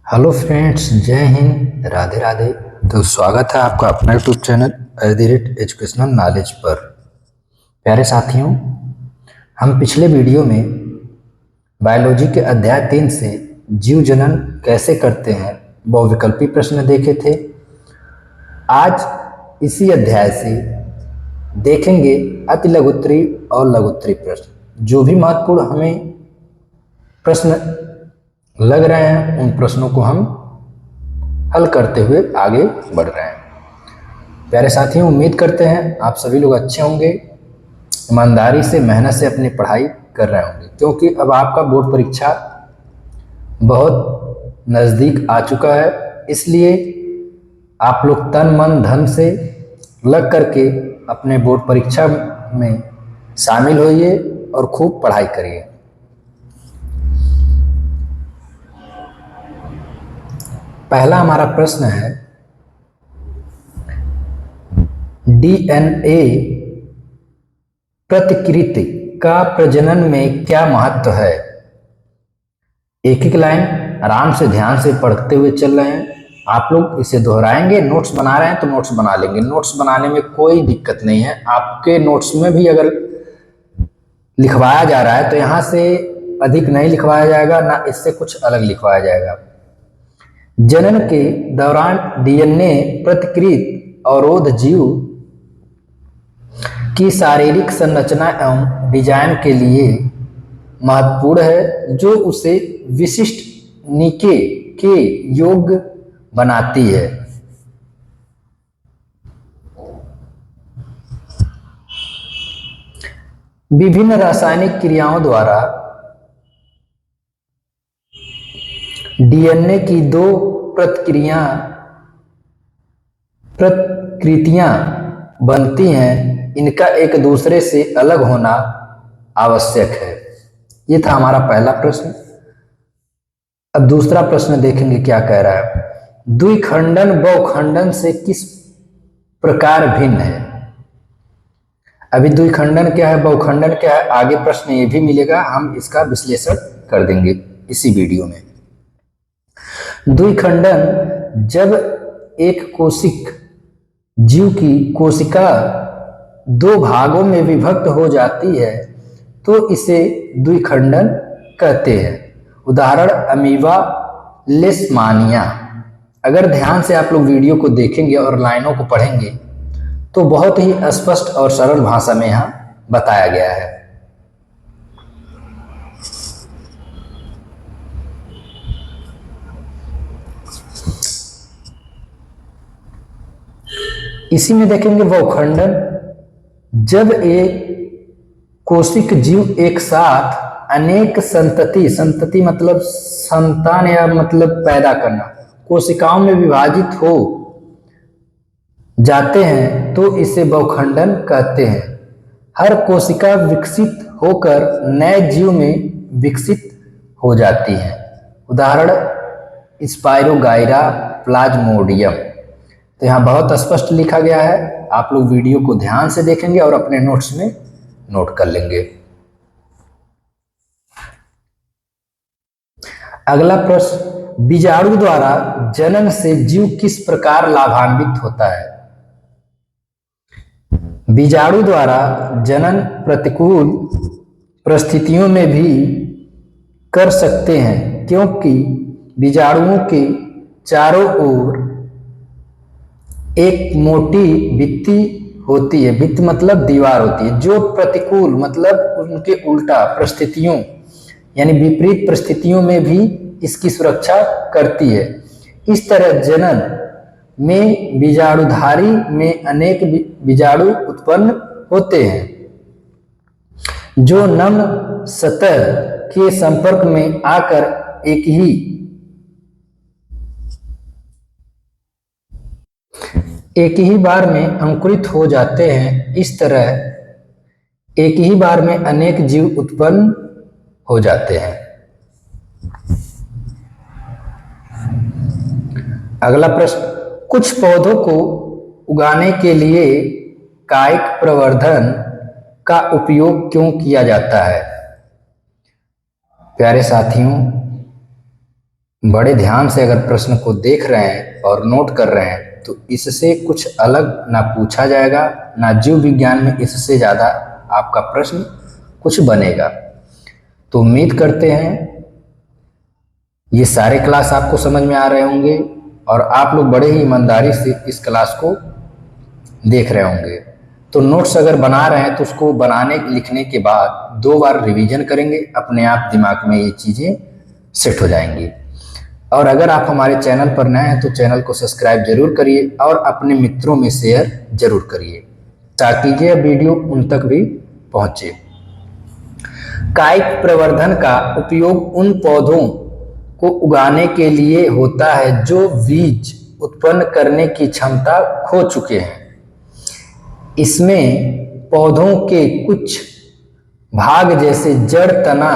Hello friends, जय हिंद, राधे राधे। तो स्वागत है आपका अपना यूट्यूब चैनल एजुकेशनल नॉलेज पर। प्यारे साथियों, हम पिछले वीडियो में बायोलॉजी के अध्याय 3 से जीव जनन कैसे करते हैं बहुविकल्पी प्रश्न देखे थे। आज इसी अध्याय से देखेंगे अति लघुत्तरी और लघुत्तरी प्रश्न। जो भी महत्वपूर्ण हमें प्रश्न लग रहे हैं उन प्रश्नों को हम हल करते हुए आगे बढ़ रहे हैं। प्यारे साथियों, उम्मीद करते हैं आप सभी लोग अच्छे होंगे, ईमानदारी से मेहनत से अपनी पढ़ाई कर रहे होंगे, क्योंकि अब आपका बोर्ड परीक्षा बहुत नज़दीक आ चुका है। इसलिए आप लोग तन मन धन से लग करके अपने बोर्ड परीक्षा में शामिल होइए और खूब पढ़ाई करिए। पहला हमारा प्रश्न है, डीएनए प्रतिकृति का प्रजनन में क्या महत्व है? एक एक लाइन आराम से ध्यान से पढ़ते हुए चल रहे हैं। आप लोग इसे दोहराएंगे, नोट्स बना रहे हैं तो नोट्स बना लेंगे। नोट्स बनाने में कोई दिक्कत नहीं है। आपके नोट्स में भी अगर लिखवाया जा रहा है तो यहाँ से अधिक नहीं लिखवाया जाएगा, ना इससे कुछ अलग लिखवाया जाएगा। जनन के दौरान डीएनए प्रतिकृति अवरोध जीव की शारीरिक संरचना एवं डिजाइन के लिए महत्वपूर्ण है, जो उसे विशिष्ट निके के योग्य बनाती है। विभिन्न रासायनिक क्रियाओं द्वारा डीएनए की दो प्रतिकृतियां बनती हैं। इनका एक दूसरे से अलग होना आवश्यक है। ये था हमारा पहला प्रश्न। अब दूसरा प्रश्न देखेंगे क्या कह रहा है। द्विखंडन बहुखंडन से किस प्रकार भिन्न है? अभी द्विखंडन क्या है, बहुखंडन क्या है, आगे प्रश्न ये भी मिलेगा, हम इसका विश्लेषण कर देंगे इसी वीडियो में। द्विखंडन जब एक कोशिक जीव की कोशिका दो भागों में विभक्त हो जाती है तो इसे द्विखंडन कहते हैं। उदाहरण अमीबा, लेशमानिया। अगर ध्यान से आप लोग वीडियो को देखेंगे और लाइनों को पढ़ेंगे तो बहुत ही स्पष्ट और सरल भाषा में यहाँ बताया गया है। इसी में देखेंगे बहुखंडन जब एक कोशिक जीव एक साथ अनेक संतति मतलब संतान या मतलब पैदा करना, कोशिकाओं में विभाजित हो जाते हैं तो इसे बहुखंडन कहते हैं। हर कोशिका विकसित होकर नए जीव में विकसित हो जाती है। उदाहरण स्पाइरोगाइरा, प्लाज्मोडियम। तो यहाँ बहुत स्पष्ट लिखा गया है, आप लोग वीडियो को ध्यान से देखेंगे और अपने नोट्स में नोट कर लेंगे। अगला प्रश्न, बीजाणु द्वारा जनन से जीव किस प्रकार लाभान्वित होता है? बीजाणु द्वारा जनन प्रतिकूल परिस्थितियों में भी कर सकते हैं, क्योंकि बीजाणुओं के चारों ओर एक मोटी भित्ति होती है। भित्ति मतलब दीवार होती है, जो प्रतिकूल मतलब उनके उल्टा परिस्थितियों यानी विपरीत परिस्थितियों में भी इसकी सुरक्षा करती है। इस तरह जनन में बीजाणुधारी में अनेक बीजाणु उत्पन्न होते हैं, जो नम्र सतह के संपर्क में आकर एक ही बार में अंकुरित हो जाते हैं। इस तरह एक ही बार में अनेक जीव उत्पन्न हो जाते हैं। अगला प्रश्न, कुछ पौधों को उगाने के लिए कायिक प्रवर्धन का उपयोग क्यों किया जाता है? प्यारे साथियों, बड़े ध्यान से अगर प्रश्न को देख रहे हैं और नोट कर रहे हैं तो इससे कुछ अलग ना पूछा जाएगा, ना जीव विज्ञान में इससे ज़्यादा आपका प्रश्न कुछ बनेगा। तो उम्मीद करते हैं ये सारे क्लास आपको समझ में आ रहे होंगे और आप लोग बड़े ही ईमानदारी से इस क्लास को देख रहे होंगे। तो नोट्स अगर बना रहे हैं तो उसको बनाने लिखने के बाद 2 बार रिवीजन करेंगे, अपने आप दिमाग में ये चीज़ें सेट हो जाएंगी। और अगर आप हमारे चैनल पर नए हैं तो चैनल को सब्सक्राइब जरूर करिए और अपने मित्रों में शेयर जरूर करिए ताकि यह वीडियो उन तक भी पहुंचे। कायिक प्रवर्धन का उपयोग उन पौधों को उगाने के लिए होता है जो बीज उत्पन्न करने की क्षमता खो चुके हैं। इसमें पौधों के कुछ भाग जैसे जड़, तना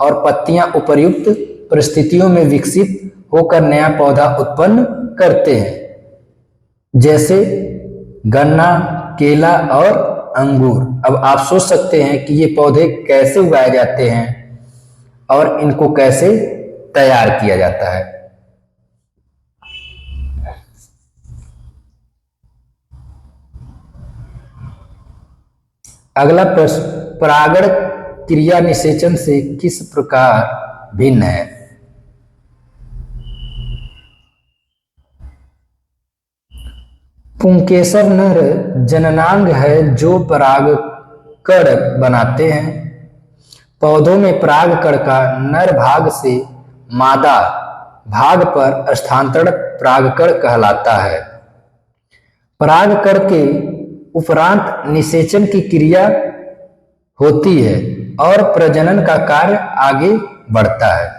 और पत्तियां उपर्युक्त परिस्थितियों में विकसित होकर नया पौधा उत्पन्न करते हैं, जैसे गन्ना, केला और अंगूर। अब आप सोच सकते हैं कि ये पौधे कैसे उगाए जाते हैं और इनको कैसे तैयार किया जाता है। अगला प्रश्न, परागण क्रिया निषेचन से किस प्रकार भिन्न है? पुंकेसर नर जननांग है जो परागकण बनाते हैं। पौधों में परागकण का नर भाग से मादा भाग पर स्थानांतरण परागकण कहलाता है। परागकण के उपरांत निषेचन की क्रिया होती है और प्रजनन का कार्य आगे बढ़ता है।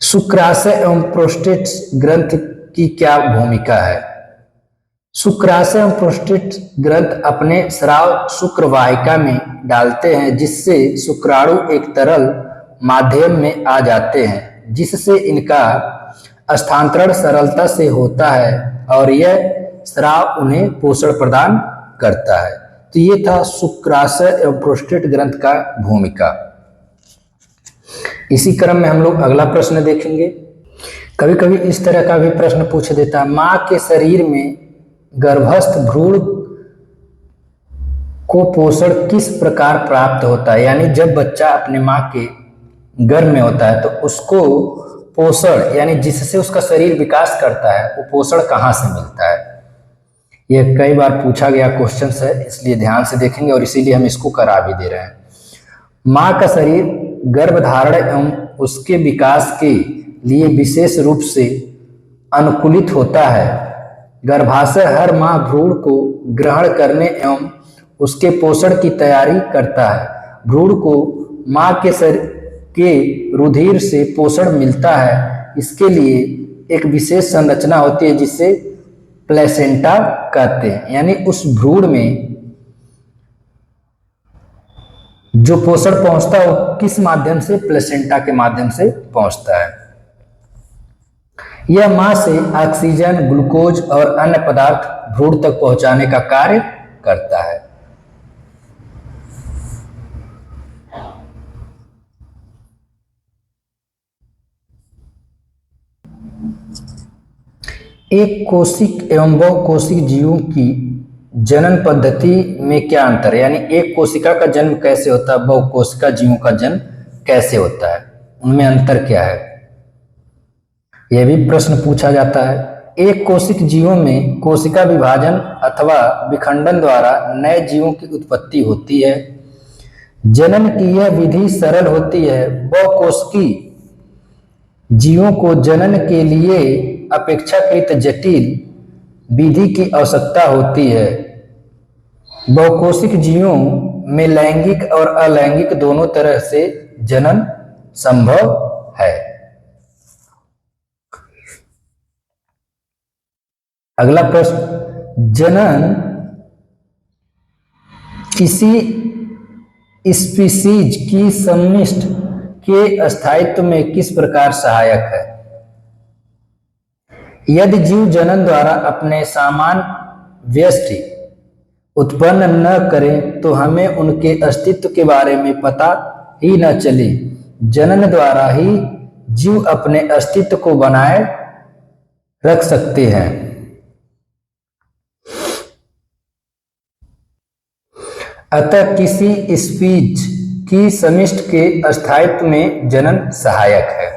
शुक्राशय एवं प्रोस्टेट ग्रंथ की क्या भूमिका है? शुक्राशय एवं प्रोस्टेट ग्रंथ अपने स्राव शुक्र वाहिका में डालते हैं जिससे शुक्राणु एक तरल माध्यम में आ जाते हैं, जिससे इनका स्थानांतरण सरलता से होता है और यह स्राव उन्हें पोषण प्रदान करता है। तो ये था शुक्राशय एवं प्रोस्टेट ग्रंथ का भूमिका। इसी क्रम में हम लोग अगला प्रश्न देखेंगे। कभी कभी इस तरह का भी प्रश्न पूछ देता है, माँ के शरीर में गर्भस्थ भ्रूण को पोषण किस प्रकार प्राप्त होता है? यानी जब बच्चा अपने माँ के गर्भ में होता है तो उसको पोषण यानी जिससे उसका शरीर विकास करता है वो पोषण कहाँ से मिलता है? यह कई बार पूछा गया क्वेश्चन है, इसलिए ध्यान से देखेंगे और इसीलिए हम इसको करा भी दे रहे हैं। माँ का शरीर गर्भधारण एवं उसके विकास के लिए विशेष रूप से अनुकूलित होता है। गर्भाशय हर माह भ्रूण को ग्रहण करने एवं उसके पोषण की तैयारी करता है। भ्रूण को माँ के रुधिर से पोषण मिलता है। इसके लिए एक विशेष संरचना होती है जिसे प्लेसेंटा कहते हैं, यानी उस भ्रूण में जो पोषण पहुंचता है वो किस माध्यम से? प्लेसेंटा के माध्यम से पहुंचता है। यह मां से ऑक्सीजन, ग्लूकोज और अन्य पदार्थ भ्रूण तक पहुंचाने का कार्य करता है। एक कोशिक एवं बहुकोशिक जीवों की जनन पद्धति में क्या अंतर है? यानी एक कोशिका का जन्म कैसे होता है, बहुकोशिका जीवों का जन्म कैसे होता है, उनमें अंतर क्या है? यह भी प्रश्न पूछा जाता है। एक कोशिक जीवों में कोशिका विभाजन अथवा विखंडन द्वारा नए जीवों की उत्पत्ति होती है। जनन की यह विधि सरल होती है। बहुकोशिकी जीवों को जनन के लिए अपेक्षाकृत जटिल विधि की आवश्यकता होती है। बहुकोशिक जीवों में लैंगिक और अलैंगिक दोनों तरह से जनन संभव है। अगला प्रश्न, जनन किसी स्पीशीज की समिष्टि के स्थायित्व में किस प्रकार सहायक है? यदि जीव जनन द्वारा अपने समान व्यष्टि उत्पन्न न करें तो हमें उनके अस्तित्व के बारे में पता ही न चले। जनन द्वारा ही जीव अपने अस्तित्व को बनाए रख सकते हैं। अतः किसी स्पीच की समिष्टि के स्थायित्व में जनन सहायक है।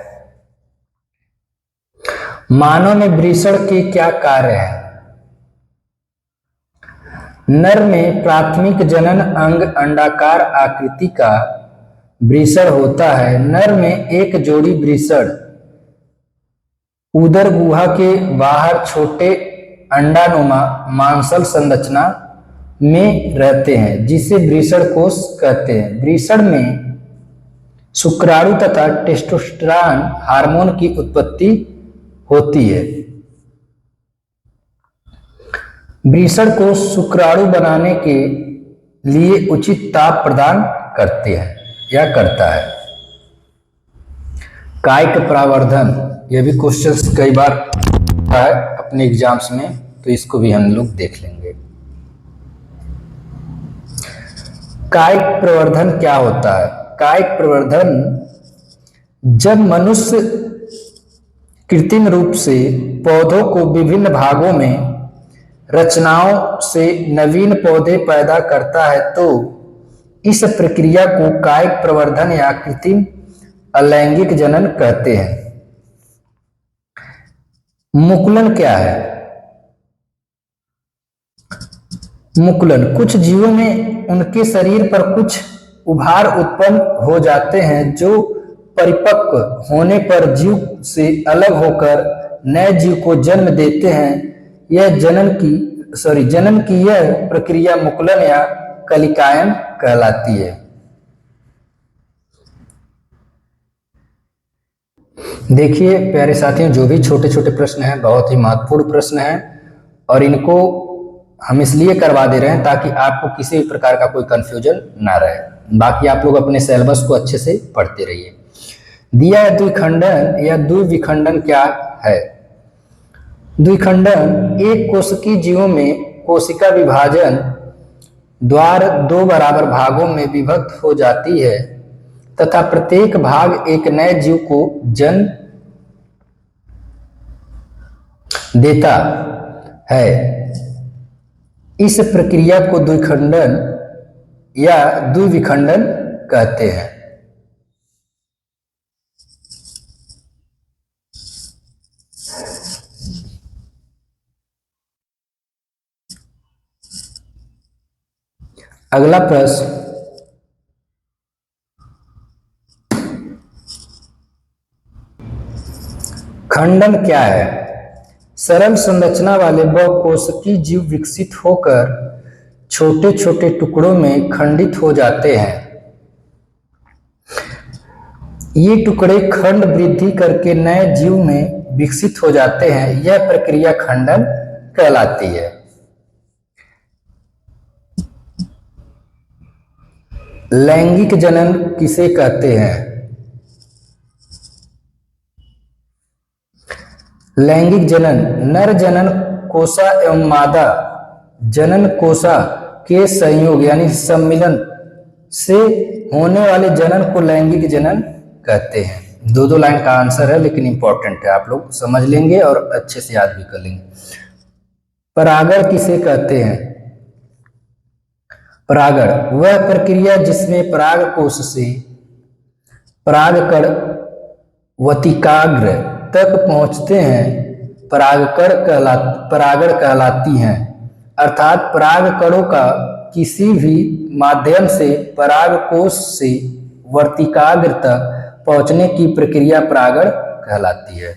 मानव में वृषण के क्या कार्य हैं? नर में प्राथमिक जनन अंग अंडाकार आकृति का वृषण होता है। नर में एक जोड़ी वृषण उदर गुहा के बाहर छोटे अंडानुमा मांसल संरचना में रहते हैं, जिसे वृषण कोश कहते हैं। वृषण में शुक्राणु तथा टेस्टोस्टेरोन हार्मोन की उत्पत्ति होती है। वृषण को शुक्राणु बनाने के लिए उचित ताप प्रदान करते हैं या करता है। कायिक प्रवर्धन, यह भी क्वेश्चंस कई बार आता है अपने एग्जाम्स में, तो इसको भी हम लोग देख लेंगे। कायिक प्रवर्धन क्या होता है? कायिक प्रवर्धन जब मनुष्य कृत्रिम रूप से पौधों को विभिन्न भागों में रचनाओं से नवीन पौधे पैदा करता है, तो इस प्रक्रिया को कायिक प्रवर्धन या कृत्रिम अलैंगिक जनन कहते हैं। मुकुलन क्या है? मुकुलन, कुछ जीवों में उनके शरीर पर कुछ उभार उत्पन्न हो जाते हैं जो परिपक्व होने पर जीव से अलग होकर नए जीव को जन्म देते हैं। यह जनन की यह प्रक्रिया मुकुलन या कलिकायन कहलाती है। देखिए प्यारे साथियों, जो भी छोटे छोटे प्रश्न हैं बहुत ही महत्वपूर्ण प्रश्न हैं और इनको हम इसलिए करवा दे रहे हैं ताकि आपको किसी भी प्रकार का कोई कंफ्यूजन ना रहे। बाकी आप लोग अपने सिलेबस को अच्छे से पढ़ते रहिए। दिया है द्विखंडन या द्विविखंडन क्या है? द्विखंडन एक कोशिकीय जीवों में कोशिका विभाजन द्वारा दो बराबर भागों में विभक्त हो जाती है तथा प्रत्येक भाग एक नए जीव को जन्म देता है। इस प्रक्रिया को द्विखंडन या द्विविखंडन कहते हैं। अगला प्रश्न, खंडन क्या है? सरल संरचना वाले बहुकोशिकीय जीव विकसित होकर छोटे छोटे टुकड़ों में खंडित हो जाते हैं। ये टुकड़े खंड वृद्धि करके नए जीव में विकसित हो जाते हैं। यह प्रक्रिया खंडन कहलाती है। लैंगिक जनन किसे कहते हैं? लैंगिक जनन नर जनन कोशा एवं मादा जनन कोशा के संयोग यानी सम्मिलन से होने वाले जनन को लैंगिक जनन कहते हैं। दो लाइन का आंसर है लेकिन इंपॉर्टेंट है, आप लोग समझ लेंगे और अच्छे से याद भी कर लेंगे। परागण किसे कहते हैं? परागण वह प्रक्रिया जिसमें पराग कोश से परागकण वतिकाग्र तक पहुंचते हैं परागण कहलाती हैं। अर्थात परागकणों का किसी भी माध्यम से पराग कोश से वर्तिकाग्र तक पहुंचने की प्रक्रिया परागण कहलाती है।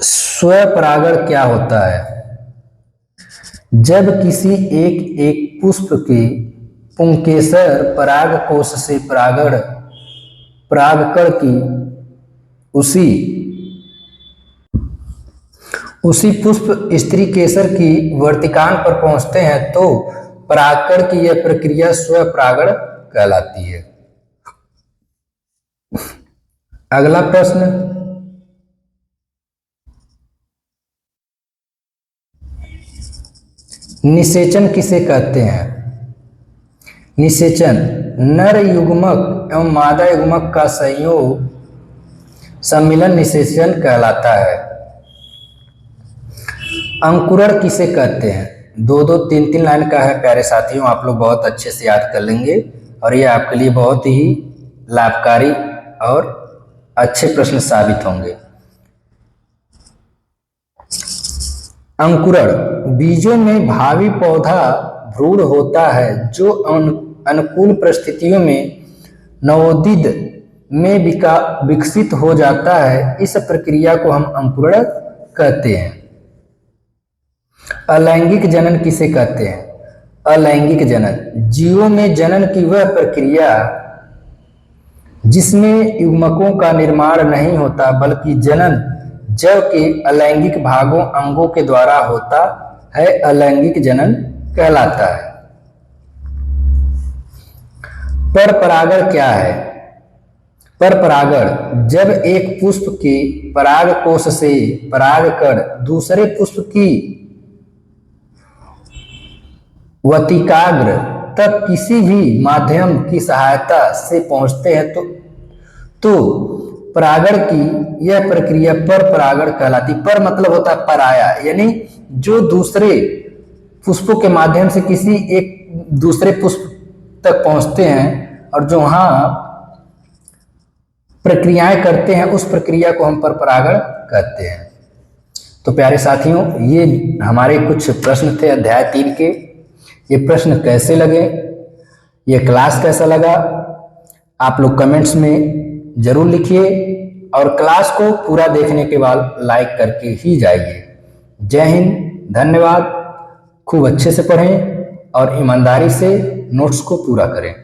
स्वपरागण क्या होता है? जब किसी एक पुष्प के पुंकेसर पराग कोश से परागकण की उसी पुष्प स्त्री केसर की वर्तिकान पर पहुंचते हैं तो परागकण की यह प्रक्रिया स्वपरागण कहलाती है। अगला प्रश्न, निषेचन किसे कहते हैं? निषेचन नर युग्मक एवं मादा युग्मक का संयोग सम्मिलन निषेचन कहलाता है। अंकुरण किसे कहते हैं? 2-2, 3-3 लाइन का है प्यारे साथियों, आप लोग बहुत अच्छे से याद कर लेंगे और ये आपके लिए बहुत ही लाभकारी और अच्छे प्रश्न साबित होंगे। अंकुरण बीजों में भावी पौधा भ्रूण होता है जो अनुकूल परिस्थितियों में नवोदित में विकसित हो जाता है। इस प्रक्रिया को हम अंकुरण कहते हैं। अलैंगिक जनन किसे कहते हैं? अलैंगिक जनन जीवों में जनन की वह प्रक्रिया जिसमें युग्मकों का निर्माण नहीं होता बल्कि जनन जव के अलैंगिक भागों अंगों के द्वारा होता है, अलैंगिक जनन कहलाता है। परपरागण क्या है? परपरागण जब एक पुष्प के परागकोश से परागकण दूसरे पुष्प की वतिकाग्र तक किसी भी माध्यम की सहायता से पहुंचते हैं तो परागण की यह प्रक्रिया परपरागण कहलाती। पर मतलब होता है पराया, यानी जो दूसरे पुष्पों के माध्यम से किसी एक दूसरे पुष्प तक पहुंचते हैं और जो वहां प्रक्रियाएं करते हैं उस प्रक्रिया को हम परपरागण कहते हैं। तो प्यारे साथियों, ये हमारे कुछ प्रश्न थे अध्याय 3 के। ये प्रश्न कैसे लगे, ये क्लास कैसा लगा, आप लोग कमेंट्स में जरूर लिखिए और क्लास को पूरा देखने के बाद लाइक करके ही जाइए। जय हिंद, धन्यवाद। खूब अच्छे से पढ़ें और ईमानदारी से नोट्स को पूरा करें।